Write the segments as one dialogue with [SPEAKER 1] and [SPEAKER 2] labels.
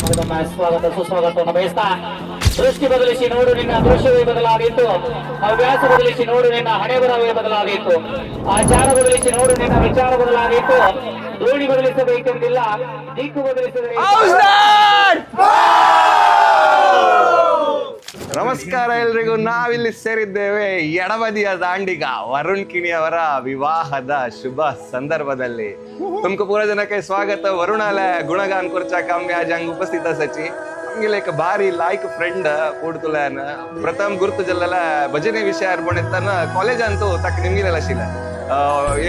[SPEAKER 1] ಮಗದೊಮ್ಮೆ ಸ್ವಾಗತ ಸುಸ್ವಾಗತವನ್ನು ಬಯಸ್ತಾ ದೃಷ್ಟಿ ಬದಲಿಸಿ ನೋಡು ನಿನ್ನ ದೃಶ್ಯವೇ ಬದಲಾದೀತು, ಹವ್ಯಾಸ ಬದಲಿಸಿ ನೋಡು ನಿನ್ನ ಹಣೆ ಬರವೇ ಬದಲಾದೀತು, ಆಚಾರ ಬದಲಿಸಿ ನೋಡು ನಿನ್ನ ವಿಚಾರ ಬದಲಾದೀತು. ದೋಣಿ ಬದಲಿಸಬೇಕೆಂದಿಲ್ಲ, ದಿಕ್ಕು ಬದಲಿಸಿದರೆ
[SPEAKER 2] ನಮಸ್ಕಾರ ಎಲ್ರಿಗೂ. ನಾವಿಲ್ಲಿ ಸೇರಿದ್ದೇವೆ ಎಡಬದಿಯ ದಾಂಡಿಗ ವರುಣ್ ಕಿಣಿ ಅವರ ವಿವಾಹದ ಶುಭ ಸಂದರ್ಭದಲ್ಲಿ. ತುಮಕು ಪೂರ ಜನಕ್ಕೆ ಸ್ವಾಗತ. ವರುಣಾಲ ಗುಣಗಾन करचाक आमी आज हांगा उपस्थित आसाची. आमगेले एक बारी लायक फ्रेंड पोडतुल्यान प्रथम गुर्तु जल्लेला भजने विशयार म्हणतना कॉलेजांतू ताका निमगेलेला आशिल्ला.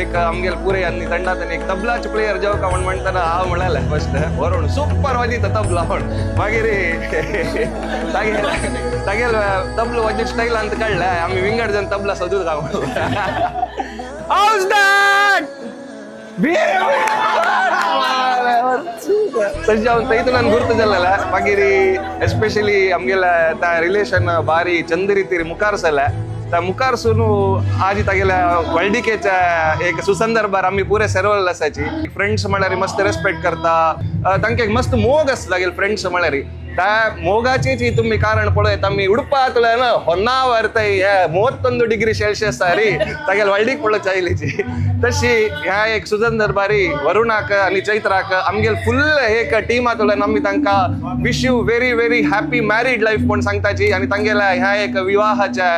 [SPEAKER 2] एक आमगेल पुरे आनी तंडातन एक तबलाच प्लेयर जेव का म्हणतना हांव म्हणाले फर्स्ट वरुण सूपर वाजिता तबला म्हण. मागीर तागेल तबलो वाजीत स्टाईल अंत काडला. आमी विंगड जन तबला सोदूत गाव तशें हांव थंयतुल्यान गुर्तु जाल्लेला. मागीर एस्पेशली आमगेल्या त्या रिलेशन बारी चंद रितीर मुखार सरल्या. त्या मुखार सुनू आज तागेल्या वर्ल्डिकेच्या एक सुसंदर्भार आमी पुरे सेरवल आसाची. फ्रेंड्स म्हळ्यार मस्त रेस्पेक्ट करता, तांकां एक मस्त मोग आसता तागेले फ्रेंड्स म्हळ्यार. त्या मोगाचीच तुम्ही कारण पळयत आमी उडपातल्यान ಹೊನ್ನಾವರ್ हे 31 डिग्री सेल्सियस सारी तागेले वर्ल्डीक पळोवची आयलीची. तशी ह्या एक सुसंदर्भारी वरुणाक आनी चैत्राक आमगेल फुल एक टिमातल्यान आमी तांकां wish you very very happy married life म्हण सांगताची. आनी तांगेल्या ह्या एक विवाहाच्या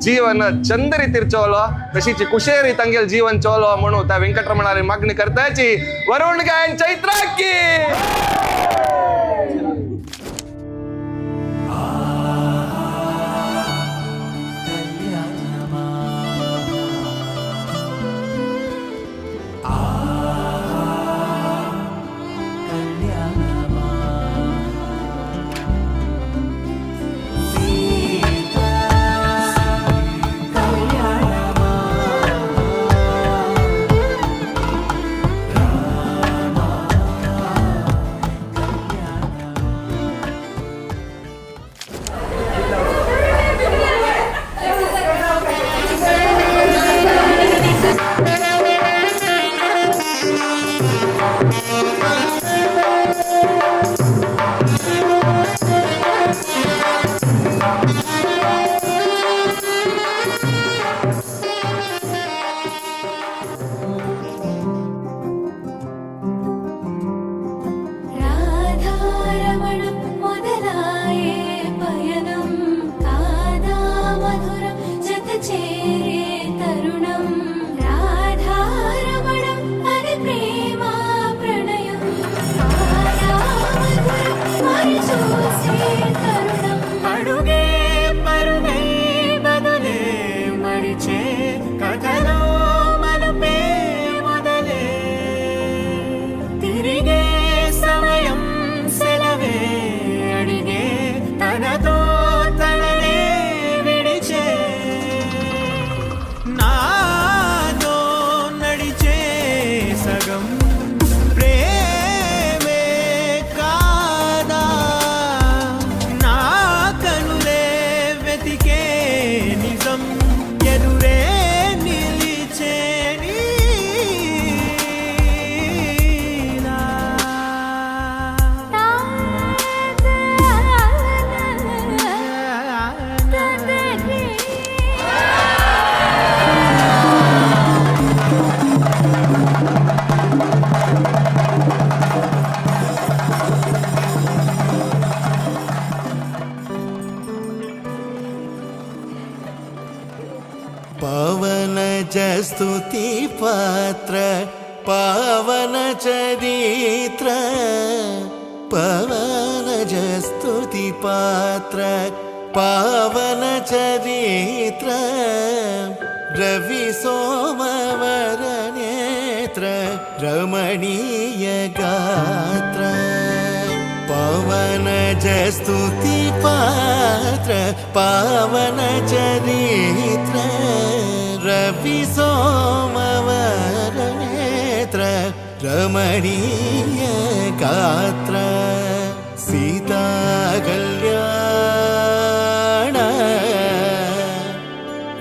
[SPEAKER 2] जीवन चंद रितीर चोलो, तशीच कुशेरी तांगेल जीवन चोलो म्हणून त्या वेंकटरमणारी मागणी करताची. वरुण गँग चैत्रा की
[SPEAKER 3] पावन स्तुति पात्र पावन चरित्र पावन स्तुति पात्र पावन चरित्र रवि सोमवर नेत्र रमणीय गात्र पावन स्तुति पात्र पावन चरित्र रवि सोमवर नेत्र रमणीय गात्र सीता कल्याण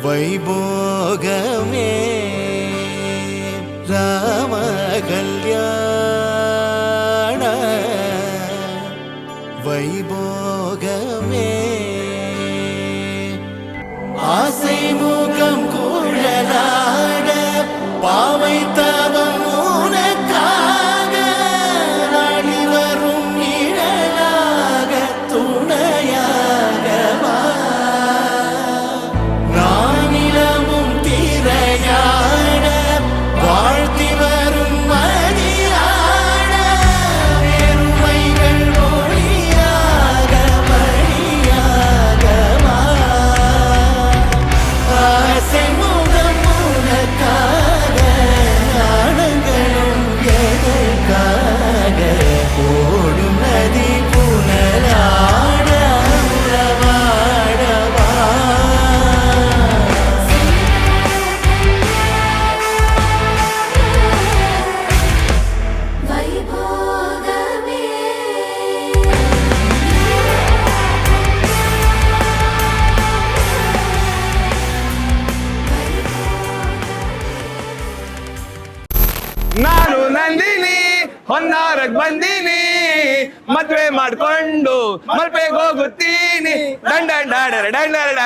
[SPEAKER 3] वैभोगमे राम कल्याण வைபோகமே ஆசை முகம் குழலாட பாவை தவம் உனக்காக நாடி வரும் நிழலாக துணையாக வா. நானிலமும் திரையாட வாழ்த்தி வரும் மதியாட பெருமைகள் ஒளியாக வழியாக வா. ஆசை முகம் உனக்காக ஆனங்களும் எதற்காக ஓடும் நதி புனலாட உறவாடவா.
[SPEAKER 4] வைபோகமே
[SPEAKER 2] ನಾನು ನಂದಿನಿ ಹೊನ್ನಾರಕ್ ಬಂದೀನಿ ಮದ್ವೆ ಮಾಡ್ಕೊಂಡು ಮಲ್ಪೆಗೆ ಹೋಗುತ್ತೀನಿ ದಂಡ ದಂಡ ದಂಡ ದಂಡ